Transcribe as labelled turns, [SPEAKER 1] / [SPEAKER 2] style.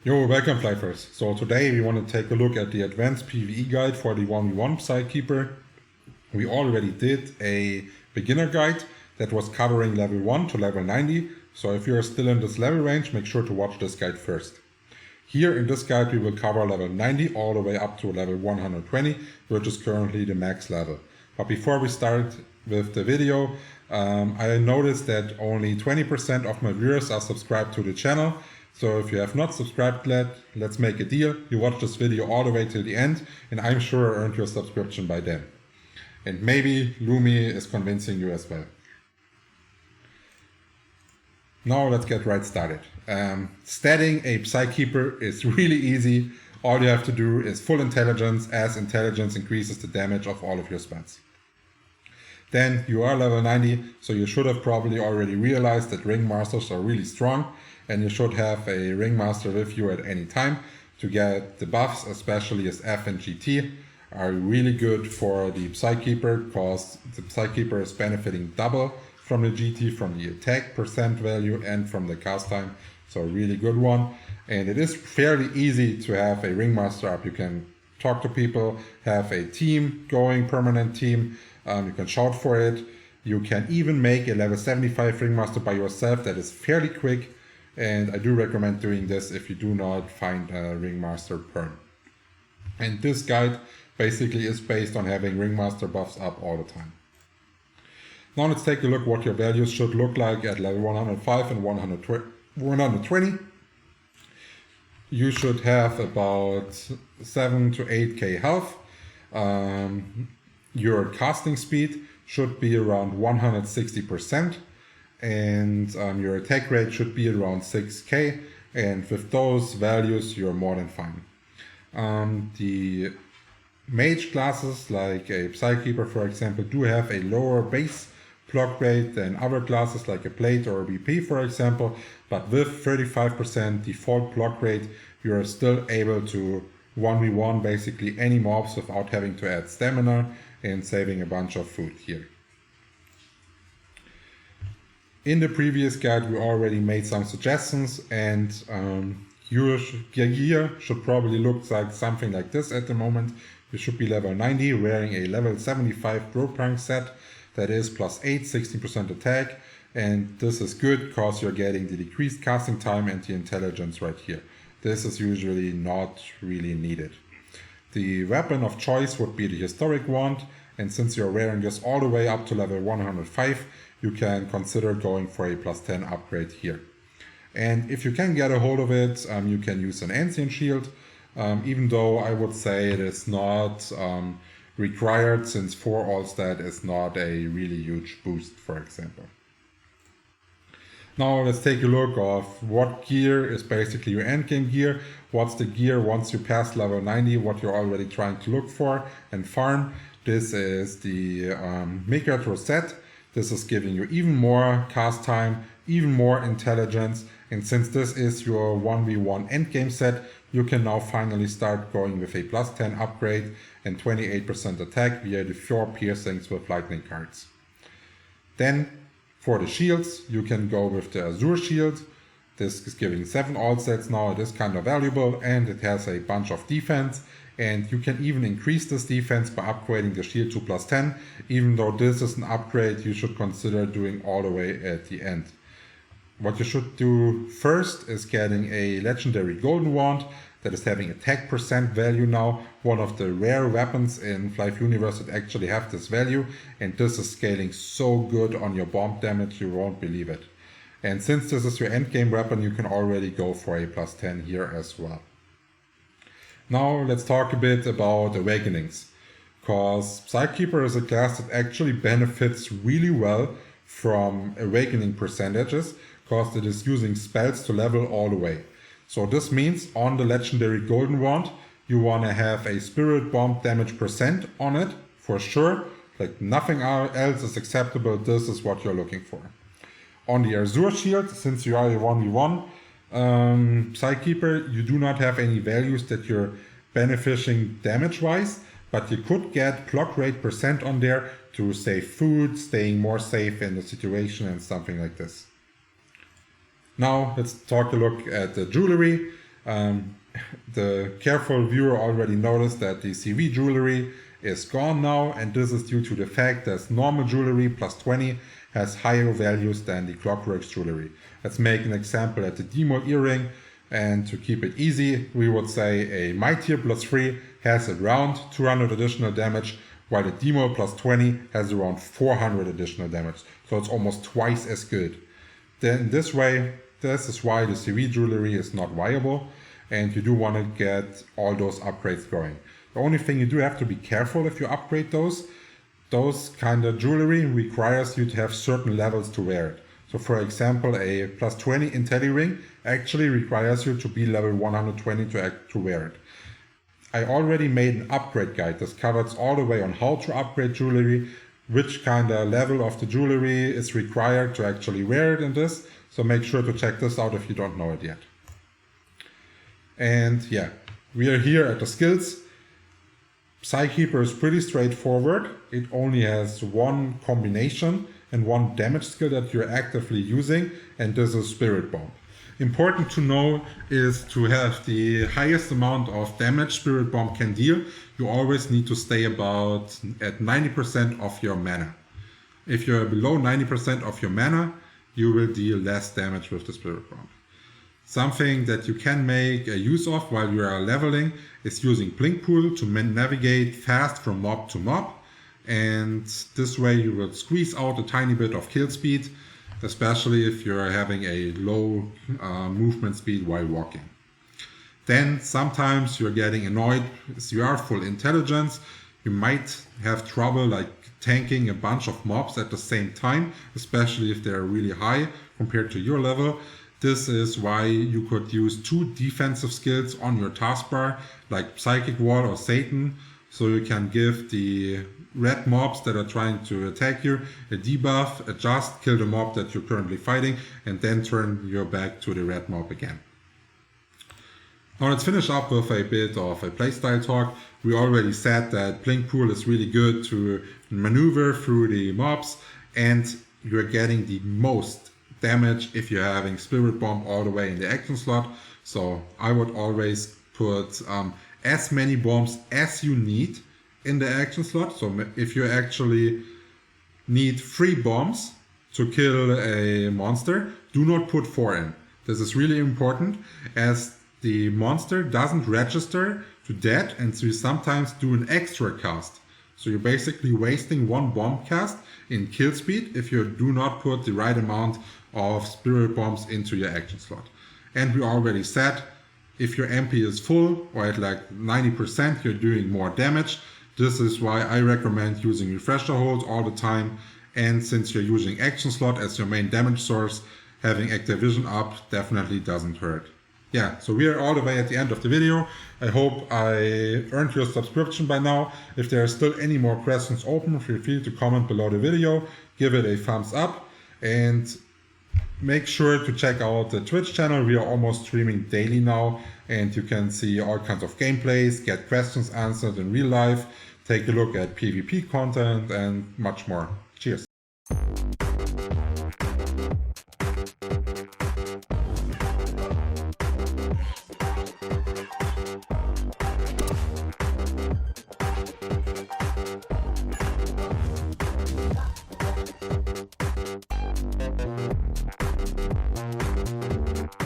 [SPEAKER 1] Yo, welcome Flyffers. So today we want to take a look at the advanced PvE guide for the 1v1 Psykeeper. We already did a beginner guide that was covering level 1 to level 90. So if you're still in this level range, make sure to watch this guide first. Here in this guide we will cover level 90 all the way up to level 120, which is currently the max level. But before we start with the video, I noticed that only 20% of my viewers are subscribed to the channel. So if you have not subscribed yet, let's make a deal. You watch this video all the way till the end and I'm sure I earned your subscription by then. And maybe Lumi is convincing you as well. Now let's get right started. Statting a Psykeeper is really easy. All you have to do is full intelligence, as intelligence increases the damage of all of your spells. Then you are level 90, so you should have probably already realized that Ringmasters are really strong, and you should have a Ringmaster with you at any time to get the buffs, especially as F and GT are really good for the Psykeeper, because the Psykeeper is benefiting double from the GT, from the attack percent value and from the cast time, so a really good one. And it is fairly easy to have a Ringmaster up. You can talk to people, have a team going, permanent team, you can shout for it. You can even make a level 75 Ringmaster by yourself that is fairly quick, and I do recommend doing this if you do not find a Ringmaster perm. And this guide basically is based on having Ringmaster buffs up all the time. Now let's take a look what your values should look like at level 105 and 120. You should have about 7 to 8k health. Your casting speed should be around 160%, and your attack rate should be around 6k, and with those values you're more than fine. The mage classes like a Psykeeper, for example, do have a lower base block rate than other classes like a plate or a BP, for example, but with 35% default block rate you are still able to 1v1 basically any mobs without having to add stamina and saving a bunch of food here. In the previous guide we already made some suggestions, and your gear should probably look like something like this at the moment. You should be level 90 wearing a level 75 Bropunk set that is +8, 16% attack, and this is good because you're getting the decreased casting time and the intelligence right here. This is usually not really needed. The weapon of choice would be the historic wand, and since you're wearing this all the way up to level 105, you can consider going for a +10 upgrade here. And if you can get a hold of it, you can use an ancient shield, even though I would say it is not required, since 4 all stat is not a really huge boost, for example. Now let's take a look of what gear is basically your endgame gear. What's the gear once you pass level 90, what you're already trying to look for and farm. This is the Mikat Rosette. This is giving you even more cast time, even more intelligence, and since this is your 1v1 endgame set, you can now finally start going with a +10 upgrade and 28% attack via the 4 piercings with lightning cards. Then for the shields, you can go with the Azure shield. This is giving 7 all sets now. It is kind of valuable and it has a bunch of defense, and you can even increase this defense by upgrading the shield to +10. Even though this is an upgrade, you should consider doing all the way at the end. What you should do first is getting a legendary golden wand that is having attack percent value now. One of the rare weapons in Flyff Universe that actually have this value, and this is scaling so good on your bomb damage you won't believe it. And since this is your endgame weapon, you can already go for a +10 here as well. Now let's talk a bit about awakenings, because Psykeeper is a class that actually benefits really well from awakening percentages, because it is using spells to level all the way. So this means on the legendary golden wand you want to have a spirit bomb damage percent on it for sure, like nothing else is acceptable. This is what you're looking for. On the Azure shield, since you are a 1v1 Psykeeper, you do not have any values that you're benefiting damage wise, but you could get block rate percent on there to save food, staying more safe in the situation and something like this. Now let's take a look at the jewelry. The careful viewer already noticed that the CV jewelry is gone now, and this is due to the fact that normal jewelry plus 20 has higher values than the Clockworks jewelry. Let's make an example at the demo earring, and to keep it easy, we would say a My Tier plus 3 has around 200 additional damage, while the demo plus 20 has around 400 additional damage, so it's almost twice as good. Then this way, this is why the CV jewelry is not viable, and you do want to get all those upgrades going. The only thing you do have to be careful if you upgrade those kind of jewelry requires you to have certain levels to wear it. So for example, a plus 20 Intelli ring actually requires you to be level 120 to wear it. I already made an upgrade guide that covers all the way on how to upgrade jewelry, which kind of level of the jewelry is required to actually wear it in this. So make sure to check this out if you don't know it yet. And yeah, we are here at the skills. Psykeeper is pretty straightforward. It only has one combination and one damage skill that you're actively using, and this is Spirit Bomb. Important to know is to have the highest amount of damage Spirit Bomb can deal. You always need to stay about at 90% of your mana. If you're below 90% of your mana, you will deal less damage with the Spirit Bomb. Something that you can make use of while you are leveling is using Blink Pool to navigate fast from mob to mob, and this way you will squeeze out a tiny bit of kill speed, especially if you're having a low movement speed while walking. Then sometimes you're getting annoyed as you are full intelligence. You might have trouble like tanking a bunch of mobs at the same time, especially if they're really high compared to your level. This is why you could use two defensive skills on your taskbar, like Psychic Wall or Satan, so you can give the red mobs that are trying to attack you a debuff, adjust, kill the mob that you're currently fighting, and then turn your back to the red mob again. Now let's finish up with a bit of a playstyle talk. We already said that Blink Pool is really good to maneuver through the mobs, and you're getting the most damage if you're having Spirit Bomb all the way in the action slot. So I would always put as many bombs as you need in the action slot. So if you actually need 3 bombs to kill a monster, do not put 4 in. This is really important, as the monster doesn't register to dead, and so you sometimes do an extra cast. So you're basically wasting 1 bomb cast in kill speed if you do not put the right amount of Spirit Bombs into your action slot. And we already said, if your MP is full or at like 90%, you're doing more damage. This is why I recommend using refresher holds all the time. And since you're using action slot as your main damage source, having Activision up definitely doesn't hurt. Yeah, so we are all the way at the end of the video. I hope I earned your subscription by now. If there are still any more questions open, feel free to comment below the video, give it a thumbs up, and make sure to check out the Twitch channel. We are almost streaming daily now, and you can see all kinds of gameplays, get questions answered in real life, take a look at PvP content, and much more. Cheers.